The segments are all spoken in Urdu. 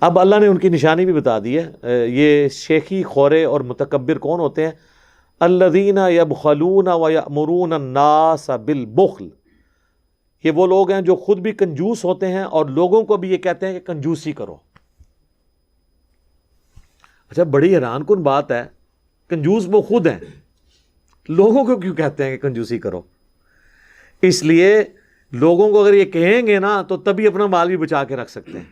اب اللہ نے ان کی نشانی بھی بتا دی ہے. یہ شیخی خورے اور متکبر کون ہوتے ہیں؟ الذین یبخلون ویأمرون الناس بالبخل. یہ وہ لوگ ہیں جو خود بھی کنجوس ہوتے ہیں اور لوگوں کو بھی یہ کہتے ہیں کہ کنجوسی کرو. اچھا بڑی حیران کن بات ہے، کنجوس وہ خود ہیں، لوگوں کو کیوں کہتے ہیں کہ کنجوسی کرو؟ اس لیے لوگوں کو اگر یہ کہیں گے نا تو تبھی اپنا مال بھی بچا کے رکھ سکتے ہیں.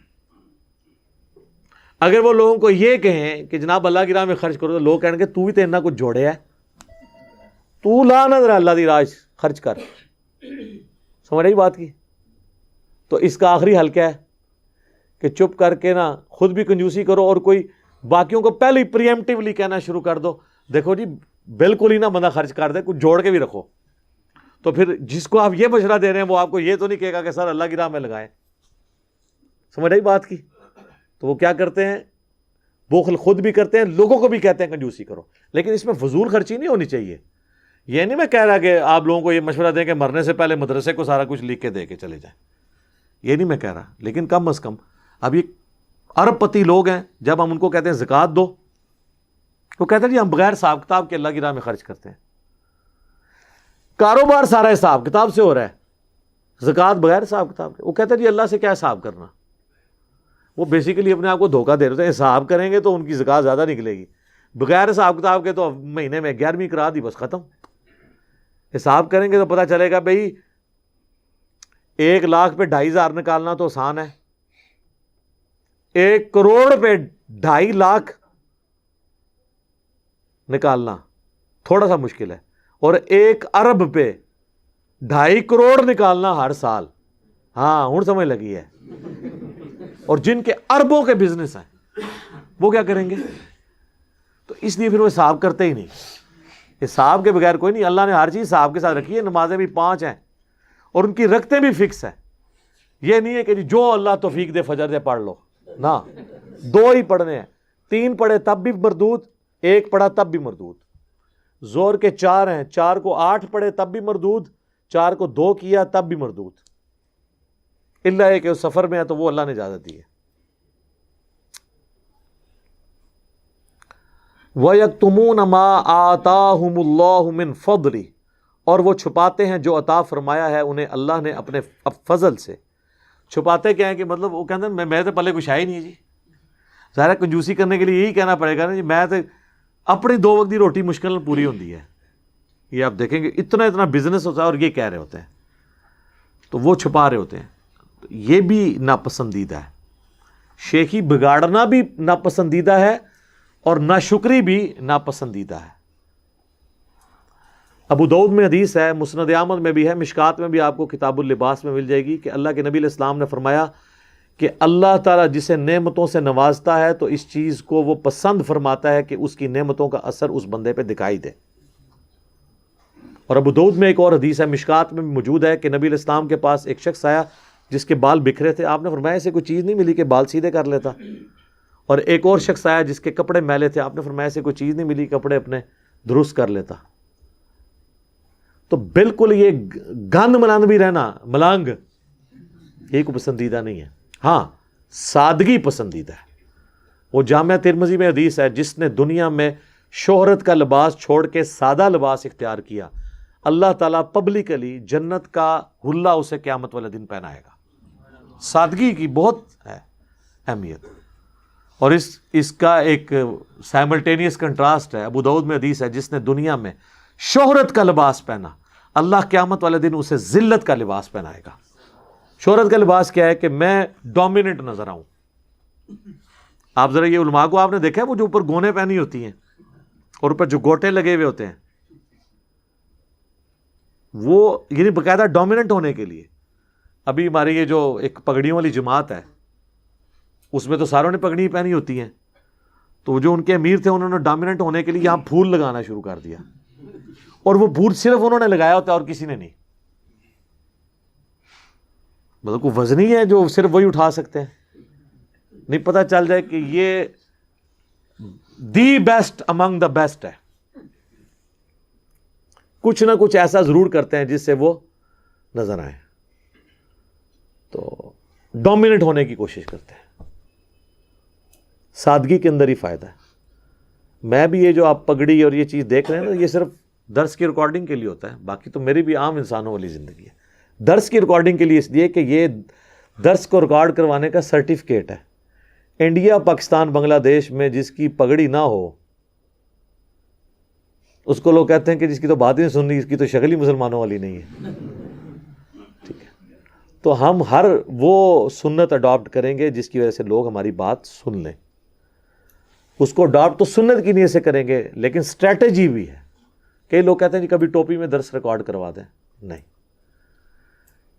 اگر وہ لوگوں کو یہ کہیں کہ جناب اللہ کی راہ میں خرچ کرو تو لوگ کہیں گے تو بھی تو اتنا کچھ جوڑے ہے، تو لا نظر اللہ دی راہ خرچ کر. سمجھ رہی بات کی؟ تو اس کا آخری حل کیا ہے کہ چپ کر کے نا خود بھی کنجوسی کرو اور کوئی باقیوں کو پہلے ہی پریمپٹیولی کہنا شروع کر دو دیکھو جی بالکل ہی نہ بندہ خرچ کر دے، کچھ جوڑ کے بھی رکھو. تو پھر جس کو آپ یہ مشورہ دے رہے ہیں وہ آپ کو یہ تو نہیں کہے گا کہ سر اللہ کی راہ میں لگائیں. سمجھ رہی بات کی؟ تو وہ کیا کرتے ہیں؟ بخل خود بھی کرتے ہیں، لوگوں کو بھی کہتے ہیں کنجوسی کرو. لیکن اس میں فضول خرچی نہیں ہونی چاہیے. یہ نہیں میں کہہ رہا کہ آپ لوگوں کو یہ مشورہ دیں کہ مرنے سے پہلے مدرسے کو سارا کچھ لکھ کے دے کے چلے جائیں، یہ نہیں میں کہہ رہا. لیکن کم از کم اب یہ ارب پتی لوگ ہیں، جب ہم ان کو کہتے ہیں زکوٰۃ دو، وہ کہتے ہیں جی ہم بغیر حساب کتاب کے اللہ کی راہ میں خرچ کرتے ہیں. کاروبار سارا حساب کتاب سے ہو رہا ہے، زکوٰۃ بغیر حساب کتاب کے. وہ کہتے ہیں جی اللہ سے کیا حساب کرنا. وہ بیسیکلی اپنے آپ کو دھوکہ دے رہے تھے، حساب کریں گے تو ان کی زکوٰۃ زیادہ نکلے گی، بغیر حساب کتاب کے تو مہینے میں 11ویں کرا دی بس ختم. حساب کریں گے تو پتہ چلے گا بھئی 1 لاکھ پہ 2,500 نکالنا تو آسان ہے، 1 کروڑ پہ 2.5 لاکھ نکالنا تھوڑا سا مشکل ہے، اور 1 ارب پہ 2.5 کروڑ نکالنا ہر سال. ہاں ہوں سمجھ لگی ہے. اور جن کے اربوں کے بزنس ہیں وہ کیا کریں گے؟ تو اس لیے پھر وہ حساب کرتے ہی نہیں. حساب کے بغیر کوئی نہیں. اللہ نے ہر چیز حساب کے ساتھ رکھی ہے. نمازیں بھی 5 ہیں اور ان کی رکھتے بھی فکس ہیں. یہ نہیں ہے کہ جو اللہ توفیق دے فجر دے پڑھ لو، نہ 2 ہی پڑھنے ہیں. 3 پڑھے تب بھی مردود، 1 پڑھا تب بھی مردود. زور کے 4 ہیں، 4 کو 8 پڑھے تب بھی مردود، 4 کو 2 کیا تب بھی مردود. اللہ ہے کہ اس سفر میں ہے تو وہ اللہ نے اجازت دی ہے. وَيَكْتُمُونَ مَا آتَاهُمُ اللَّهُ مِنْ فَضْلِهِ، اور وہ چھپاتے ہیں جو عطا فرمایا ہے انہیں اللہ نے اپنے فضل سے. چھپاتے کیا ہیں کہ مطلب وہ کہتے ہیں میں تو پلے کچھ ہے ہی نہیں جی. ظاہر کنجوسی کرنے کے لیے یہی کہنا پڑے گا نا جی میں تو اپنی 2 وقت کی روٹی مشکل پوری ہوتی ہے. یہ آپ دیکھیں گے اتنا بزنس ہوتا ہے اور یہ کہہ رہے ہوتے ہیں تو وہ چھپا رہے ہوتے ہیں. یہ بھی ناپسندیدہ ہے. شیخی بگاڑنا بھی ناپسندیدہ ہے اور ناشکری بھی ناپسندیدہ ہے. ابو داؤد میں حدیث ہے، مسند احمد میں بھی ہے، مشکات میں بھی آپ کو کتاب اللباس میں مل جائے گی کہ اللہ کے نبی علیہ السلام نے فرمایا کہ اللہ تعالیٰ جسے نعمتوں سے نوازتا ہے تو اس چیز کو وہ پسند فرماتا ہے کہ اس کی نعمتوں کا اثر اس بندے پہ دکھائی دے. اور ابو داؤد میں ایک اور حدیث ہے، مشکات میں بھی موجود ہے کہ نبی علیہ السلام کے پاس ایک شخص آیا جس کے بال بکھرے تھے. آپ نے فرمایا اسے کوئی چیز نہیں ملی کہ بال سیدھے کر لیتا. اور ایک اور شخص آیا جس کے کپڑے میلے تھے. آپ نے فرمایا اسے کوئی چیز نہیں ملی کپڑے اپنے درست کر لیتا. تو بالکل یہ گند ملان بھی رہنا ملانگ یہ کو پسندیدہ نہیں ہے. ہاں سادگی پسندیدہ ہے. وہ جامعہ ترمذی میں حدیث ہے، جس نے دنیا میں شہرت کا لباس چھوڑ کے سادہ لباس اختیار کیا اللہ تعالیٰ پبلکلی جنت کا حلہ اسے قیامت والے دن پہنائے گا. سادگی کی بہت ہے اہمیت. اور اس کا ایک سائملٹینیس کنٹراسٹ ہے. ابو داؤد میں حدیث ہے، جس نے دنیا میں شہرت کا لباس پہنا اللہ قیامت والے دن اسے ذلت کا لباس پہنائے گا. شہرت کا لباس کیا ہے کہ میں ڈومیننٹ نظر آؤں. آپ ذرا یہ علماء کو آپ نے دیکھا ہے وہ جو اوپر گونے پہنی ہوتی ہیں اور اوپر جو گوٹے لگے ہوئے ہوتے ہیں، وہ یعنی باقاعدہ ڈومیننٹ ہونے کے لیے. ابھی ہماری یہ جو ایک پگڑیوں والی جماعت ہے اس میں تو ساروں نے پگڑی پہنی ہوتی ہیں، تو جو ان کے امیر تھے انہوں نے ڈومیننٹ ہونے کے لیے یہاں پھول لگانا شروع کر دیا. اور وہ پھول صرف انہوں نے لگایا ہوتا ہے اور کسی نے نہیں. مطلب کوئی وزنی ہے جو صرف وہی اٹھا سکتے ہیں. نہیں پتہ چل جائے کہ یہ the best Umang the best ہے. کچھ نہ کچھ ایسا ضرور کرتے ہیں جس سے وہ نظر آئے. تو ڈومیننٹ ہونے کی کوشش کرتے ہیں. سادگی کے اندر ہی فائدہ ہے. میں بھی یہ جو آپ پگڑی اور یہ چیز دیکھ رہے ہیں نا، یہ صرف درس کی ریکارڈنگ کے لیے ہوتا ہے، باقی تو میری بھی عام انسانوں والی زندگی ہے. درس کی ریکارڈنگ کے لیے اس لیے کہ یہ درس کو ریکارڈ کروانے کا سرٹیفکیٹ ہے. انڈیا، پاکستان، بنگلہ دیش میں جس کی پگڑی نہ ہو اس کو لوگ کہتے ہیں کہ جس کی تو بات ہی نہیں سننی، اس کی تو شکل ہی مسلمانوں والی نہیں ہے. ٹھیک ہے، تو ہم ہر وہ سنت اڈاپٹ کریں گے جس کی وجہ سے لوگ ہماری بات سن لیں. اس کو اڈاپٹ تو سنت کی نیت سے کریں گے، لیکن اسٹریٹجی بھی ہے. کئی لوگ کہتے ہیں جی کبھی ٹوپی میں درس ریکارڈ کروا دیں. نہیں،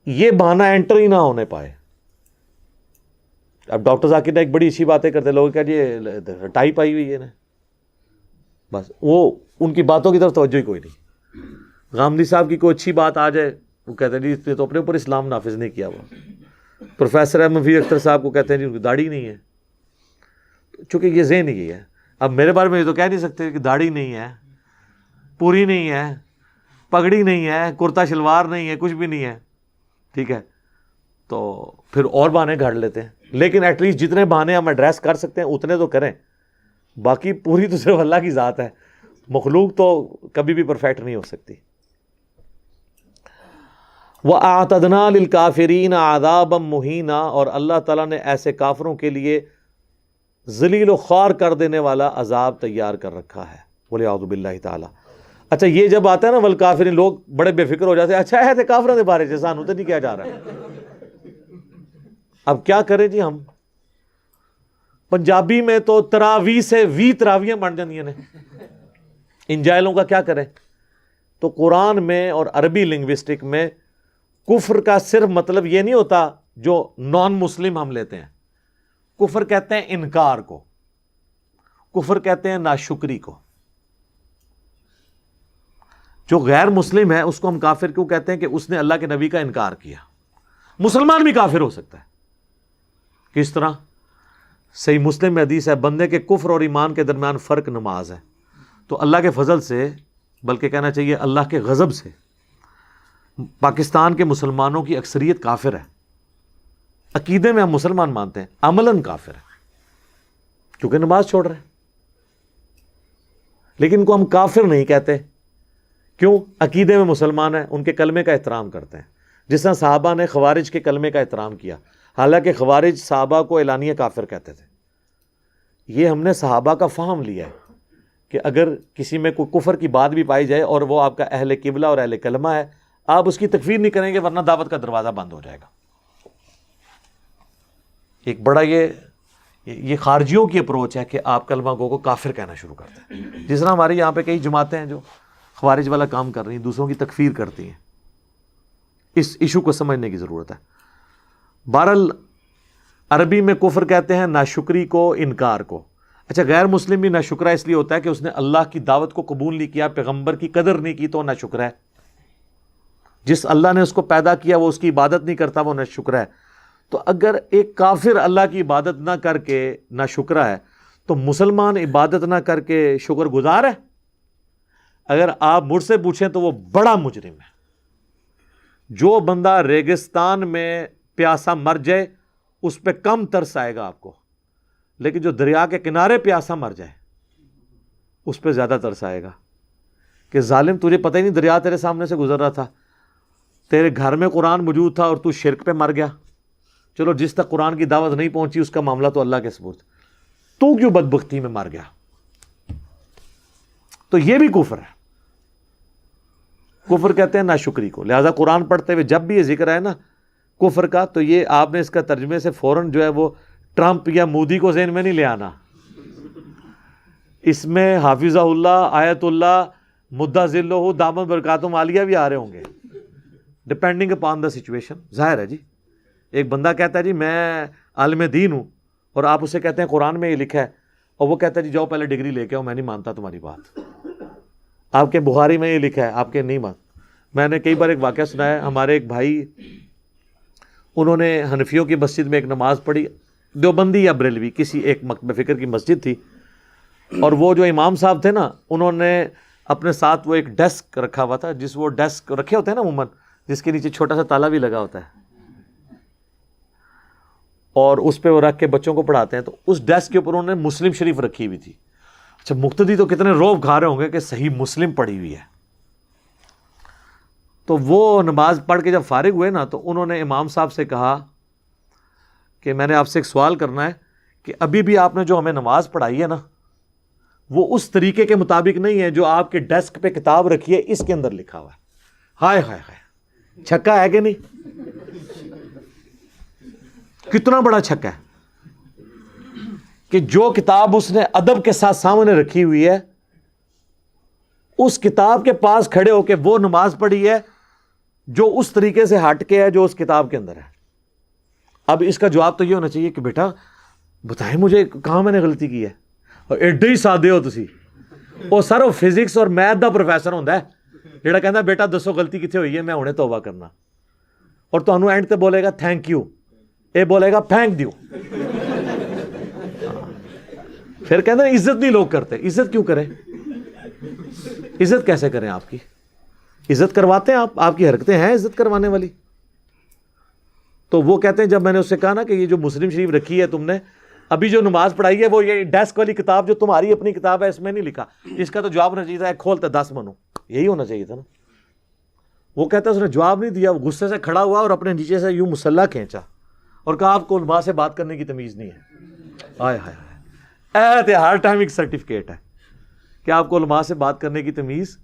یہ بہانہ انٹر ہی نہ ہونے پائے. اب ڈاکٹر ذاکر نے ایک بڑی اچھی باتیں کرتے، لوگ کہتے یہ ٹائی پائی ہوئی ہے نا، بس وہ ان کی باتوں کی طرف توجہ ہی کوئی نہیں. غامدی صاحب کی کوئی اچھی بات آ جائے وہ کہتے ہیں جی اس نے تو اپنے اوپر اسلام نافذ نہیں کیا ہوا. پروفیسر احمد فی اختر صاحب کو کہتے ہیں جی ان کی داڑھی نہیں ہے. چونکہ یہ ذہن ہی ہے. اب میرے بارے میں یہ تو کہہ نہیں سکتے کہ داڑھی نہیں ہے، پوری نہیں ہے، پگڑی نہیں ہے، کرتا شلوار نہیں ہے، کچھ بھی نہیں ہے. ٹھیک ہے، تو پھر اور بہانے گھڑ لیتے ہیں. لیکن ایٹ لیسٹ جتنے بہانے ہم ایڈریس کر سکتے ہیں اتنے تو کریں. باقی پوری تو صرف اللہ کی ذات ہے، مخلوق تو کبھی بھی پرفیکٹ نہیں ہو سکتی. وَأَعْتَدْنَا لِلْكَافِرِينَ عَذَابًا مُهِينًا، اور اللہ تعالیٰ نے ایسے کافروں کے لیے ذلیل و خوار کر دینے والا عذاب تیار کر رکھا ہے. وَلِعَوْذُ بِاللَّهِ تعالیٰ. اچھا یہ جب آتا ہے نا والکافرین، لوگ بڑے بے فکر ہو جاتے ہیں. اچھا ہے کافروں کے بارے سے سانو تو نہیں کیا جا رہا ہے. اب کیا کریں جی ہم؟ پنجابی میں تو تراویح سے 20 تراویحیں بن جاندیاں نے. ان جاہلوں کا کیا کریں؟ تو قرآن میں اور عربی لنگوسٹک میں کفر کا صرف مطلب یہ نہیں ہوتا جو نان مسلم ہم لیتے ہیں. کفر کہتے ہیں انکار کو، کفر کہتے ہیں ناشکری کو. جو غیر مسلم ہے اس کو ہم کافر کیوں کہتے ہیں؟ کہ اس نے اللہ کے نبی کا انکار کیا. مسلمان بھی کافر ہو سکتا ہے. کس طرح؟ صحیح مسلم میں حدیث ہے بندے کے کفر اور ایمان کے درمیان فرق نماز ہے. تو اللہ کے فضل سے، بلکہ کہنا چاہیے اللہ کے غضب سے، پاکستان کے مسلمانوں کی اکثریت کافر ہے. عقیدے میں ہم مسلمان مانتے ہیں، عملاً کافر ہے کیونکہ نماز چھوڑ رہے ہیں. لیکن ان کو ہم کافر نہیں کہتے. کیوں؟ عقیدے میں مسلمان ہیں، ان کے کلمے کا احترام کرتے ہیں. جس طرح صحابہ نے خوارج کے کلمے کا احترام کیا، حالانکہ خوارج صحابہ کو اعلانیہ کافر کہتے تھے. یہ ہم نے صحابہ کا فہم لیا ہے کہ اگر کسی میں کوئی کفر کی بات بھی پائی جائے اور وہ آپ کا اہل قبلہ اور اہل کلمہ ہے، آپ اس کی تکفیر نہیں کریں گے ورنہ دعوت کا دروازہ بند ہو جائے گا. ایک بڑا یہ خارجیوں کی اپروچ ہے کہ آپ کلمہ گو کو کافر کہنا شروع کرتے ہیں. جس طرح ہمارے یہاں پہ کئی جماعتیں ہیں جو خوارج والا کام کر رہی ہیں، دوسروں کی تکفیر کرتی ہیں. اس ایشو کو سمجھنے کی ضرورت ہے. بہرحال عربی میں کفر کہتے ہیں ناشکری کو، انکار کو. اچھا غیر مسلم بھی ناشکرہ اس لیے ہوتا ہے کہ اس نے اللہ کی دعوت کو قبول نہیں کیا، پیغمبر کی قدر نہیں کی، تو ناشکرہ ہے. جس اللہ نے اس کو پیدا کیا وہ اس کی عبادت نہیں کرتا، وہ ناشکرہ ہے. تو اگر ایک کافر اللہ کی عبادت نہ کر کے ناشکرہ ہے تو مسلمان عبادت نہ کر کے شکر گزار ہے؟ اگر آپ مجھ سے پوچھیں تو وہ بڑا مجرم ہے. جو بندہ ریگستان میں پیاسا مر جائے اس پہ کم ترس آئے گا آپ کو، لیکن جو دریا کے کنارے پیاسا مر جائے اس پہ زیادہ ترس آئے گا کہ ظالم تجھے پتہ ہی نہیں دریا تیرے سامنے سے گزر رہا تھا، تیرے گھر میں قرآن موجود تھا اور تو شرک پہ مر گیا. چلو جس تک قرآن کی دعوت نہیں پہنچی اس کا معاملہ تو اللہ کے سپرد، تو کیوں بدبختی میں مر گیا؟ تو یہ بھی کفر ہے. کفر کہتے ہیں ناشکری کو. لہذا قرآن پڑھتے ہوئے جب بھی یہ ذکر ہے نا کفر کا، تو یہ آپ نے اس کا ترجمے سے فوراً جو ہے وہ ٹرمپ یا مودی کو ذہن میں نہیں لے آنا. اس میں حافظہ اللہ، آیت اللہ، مدہ ذلہ، دامت برکاتہم عالیہ بھی آ رہے ہوں گے ڈپینڈنگ اپان دا سچویشن. ظاہر ہے جی، ایک بندہ کہتا ہے جی میں عالم دین ہوں اور آپ اسے کہتے ہیں قرآن میں یہ لکھا ہے، اور وہ کہتا ہے جی جاؤ پہلے ڈگری لے کے آؤ، میں نہیں مانتا تمہاری بات، آپ کے بخاری میں یہ لکھا ہے، آپ کے نہیں مان. میں نے کئی بار ایک واقعہ سنا ہے. ہمارے ایک بھائی، انہوں نے حنفیوں کی مسجد میں ایک نماز پڑھی، دیوبندی یا بریلوی کسی ایک مکتب فکر کی مسجد تھی، اور وہ جو امام صاحب تھے نا انہوں نے اپنے ساتھ وہ ایک ڈیسک رکھا ہوا تھا، جس وہ ڈیسک رکھے ہوتے ہیں نا عموماً، جس کے نیچے چھوٹا سا تالا بھی لگا ہوتا ہے. اور اس پہ وہ رکھ کے بچوں کو پڑھاتے ہیں. تو اس ڈیسک کے اوپر انہوں نے مسلم شریف رکھی ہوئی تھی. اچھا مقتدی تو کتنے روب کھا رہے ہوں گے کہ صحیح مسلم پڑھی ہوئی ہے. تو وہ نماز پڑھ کے جب فارغ ہوئے نا تو انہوں نے امام صاحب سے کہا کہ میں نے آپ سے ایک سوال کرنا ہے کہ ابھی بھی آپ نے جو ہمیں نماز پڑھائی ہے نا وہ اس طریقے کے مطابق نہیں ہے جو آپ کے ڈیسک پہ کتاب رکھی ہے اس کے اندر لکھا ہوا ہے. ہائے ہائے ہائے, چھکا ہے کہ نہیں؟ کتنا بڑا چھکا ہے کہ جو کتاب اس نے ادب کے ساتھ سامنے رکھی ہوئی ہے اس کتاب کے پاس کھڑے ہو کے وہ نماز پڑھی ہے جو اس طریقے سے ہٹ کے ہے جو اس کتاب کے اندر ہے. اب اس کا جواب تو یہ ہونا چاہیے کہ بیٹا بتائیں مجھے کہاں میں نے غلطی کی ہے. اور ایڈے ہی سادے ہو تسی, وہ سر وہ فزکس اور میتھ دا پروفیسر ہوتا ہے جہاں کہتا بیٹا دسو غلطی کتنے ہوئی ہے میں ہنے توبہ کرنا, اور تمہیں اینڈ تے بولے گا تھینک یو, اے بولے گا پھینک دیو. پھر کہتے ہیں عزت نہیں لوگ کرتے. عزت کیوں کریں؟ عزت کیسے کریں؟ آپ کی عزت کرواتے ہیں آپ کی حرکتیں ہیں عزت کروانے والی. تو وہ کہتے ہیں جب میں نے اس سے کہا نا کہ یہ جو مسلم شریف رکھی ہے تم نے ابھی جو نماز پڑھائی ہے وہ یہ ڈیسک والی کتاب جو تمہاری اپنی کتاب ہے اس میں نہیں لکھا. اس کا تو جواب ہونا چاہیے تھا کھولتے 10 منو, یہی ہونا چاہیے تھا نا. وہ کہتا ہے اس نے جواب نہیں دیا, وہ غصے سے کھڑا ہوا اور اپنے نیچے سے یوں مسلح کھینچا اور کہا آپ کو علماء سے بات کرنے کی تمیز نہیں ہے. ہائے ہائے ہائے, ہر ٹائم ایک سرٹیفکیٹ ہے کہ آپ کو علماء سے بات کرنے کی تمیز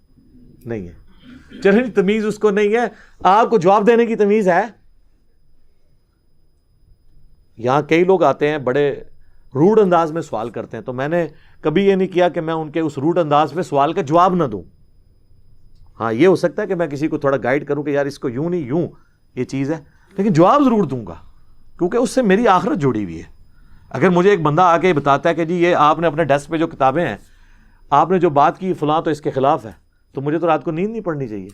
نہیں ہے. چلیں تمیز اس کو نہیں ہے, آپ کو جواب دینے کی تمیز ہے. یہاں کئی لوگ آتے ہیں بڑے روڈ انداز میں سوال کرتے ہیں, تو میں نے کبھی یہ نہیں کیا کہ میں ان کے اس روڈ انداز میں سوال کا جواب نہ دوں. ہاں یہ ہو سکتا ہے کہ میں کسی کو تھوڑا گائیڈ کروں کہ یار اس کو یوں نہیں یوں یہ چیز ہے, لیکن جواب ضرور دوں گا کیونکہ اس سے میری آخرت جڑی ہوئی ہے. اگر مجھے ایک بندہ آ کے بتاتا ہے کہ جی یہ آپ نے اپنے ڈیسک پہ جو کتابیں ہیں آپ نے جو بات کی فلاں تو اس کے خلاف ہے, تو مجھے تو رات کو نیند نہیں پڑنی چاہیے.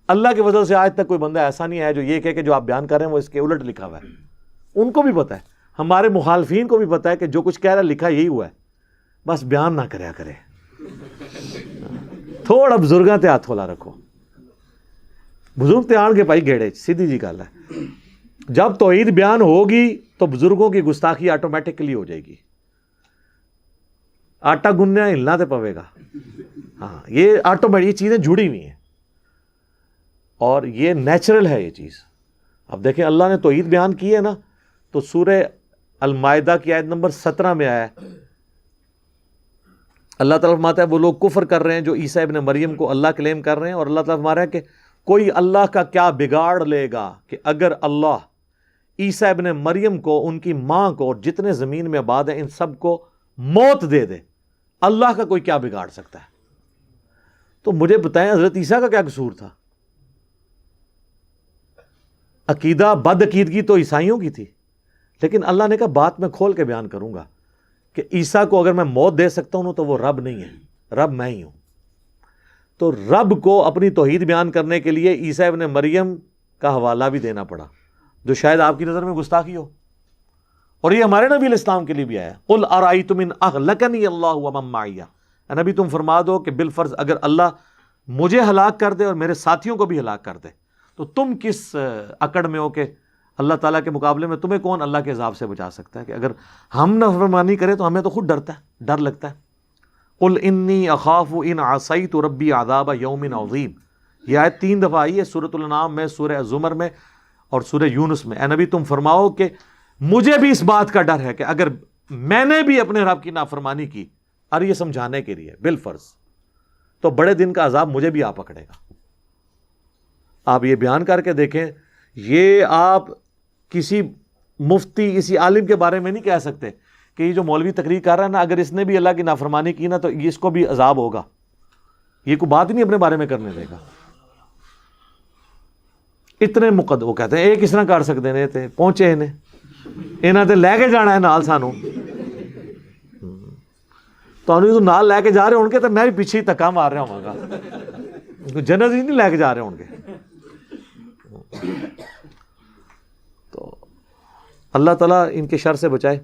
اللہ کے فضل سے آج تک کوئی بندہ ایسا نہیں ہے جو یہ کہے کہ جو آپ بیان کر رہے ہیں وہ اس کے الٹ لکھا ہوا ہے. ان کو بھی پتہ ہے, ہمارے مخالفین کو بھی پتہ ہے کہ جو کچھ کہہ رہا ہے لکھا یہی ہوا ہے, بس بیان نہ کریا کرے. تھوڑا بزرگاں تے ہاتھ کھولا رکھو. بزرگ تے آن کے پائی گھیڑے, سیدھی جی گل ہے. جب توحید بیان ہوگی تو بزرگوں کی گستاخی آٹومیٹکلی ہو جائے گی. آٹا گننا ہلنا تے پوے گا. ہاں یہ آٹومیٹک, یہ چیزیں جڑی ہوئی ہیں اور یہ نیچرل ہے یہ چیز. اب دیکھیں اللہ نے توحید بیان کی ہے نا, تو سورہ المائدہ کی آیت نمبر 17 میں آیا ہے, اللہ تعالیٰ فرماتا ہے وہ لوگ کفر کر رہے ہیں جو عیسیٰ ابن مریم کو اللہ کلیم کر رہے ہیں, اور اللہ تعالیٰ فرما رہا ہے کہ کوئی اللہ کا کیا بگاڑ لے گا کہ اگر اللہ عیسیٰ ابن مریم کو, ان کی ماں کو اور جتنے زمین میں آباد ہیں ان سب کو موت دے دے, اللہ کا کوئی کیا بگاڑ سکتا ہے؟ تو مجھے بتائیں حضرت عیسیٰ کا کیا قصور تھا؟ عقیدہ بد عقیدگی تو عیسائیوں کی تھی, لیکن اللہ نے کہا بات میں کھول کے بیان کروں گا کہ عیسیٰ کو اگر میں موت دے سکتا ہوں تو وہ رب نہیں ہے, رب میں ہی ہوں. تو رب کو اپنی توحید بیان کرنے کے لیے عیسیٰ ابن مریم کا حوالہ بھی دینا پڑا, جو شاید آپ کی نظر میں گستاخی ہو. اور یہ ہمارے نبی علیہ السلام کے لیے بھی آیا, قل ارأیتم ان اہلکنی اللہ ومن معی, نبی تم فرما دو کہ بالفرض اگر اللہ مجھے ہلاک کر دے اور میرے ساتھیوں کو بھی ہلاک کر دے تو تم کس اکڑ میں ہو کہ اللہ تعالیٰ کے مقابلے میں تمہیں کون اللہ کے عذاب سے بچا سکتا ہے؟ کہ اگر ہم نافرمانی کریں تو ہمیں تو خود ڈر لگتا ہے. قل انی اخاف ان عصیت ربی عذاب یوم عظیم, یہ آیت 3 دفعہ آئی ہے سورۃ الانعام میں, سورہ زمر میں اور سورہ یونس میں. اے نبی تم فرماؤ کہ مجھے بھی اس بات کا ڈر ہے کہ اگر میں نے بھی اپنے رب کی نافرمانی کی, اور یہ سمجھانے کے لیے بالفرض, تو بڑے دن کا عذاب مجھے بھی آ پکڑے گا. آپ یہ بیان کر کے دیکھیں, یہ آپ کسی مفتی کسی عالم کے بارے میں نہیں کہہ سکتے کہ یہ جو مولوی تقریر کر رہا ہے نا اگر اس نے بھی اللہ کی نافرمانی کی نا تو اس کو بھی عذاب ہوگا. یہ کوئی بات ہی نہیں اپنے بارے میں کرنے دے گا. اتنے وہ کہتے ہیں یہ کس طرح کر سکتے ہیں, تے پہنچے انہیں تے لے کے جانا ہے نال سانو, تو نال لے کے جا رہے ہوں گے تو میں بھی پیچھے ہی تکا مار رہا ہوں گا, جنت ہی نہیں لے کے جا رہے ہوں گے. تو اللہ تعالیٰ ان کے شر سے بچائے.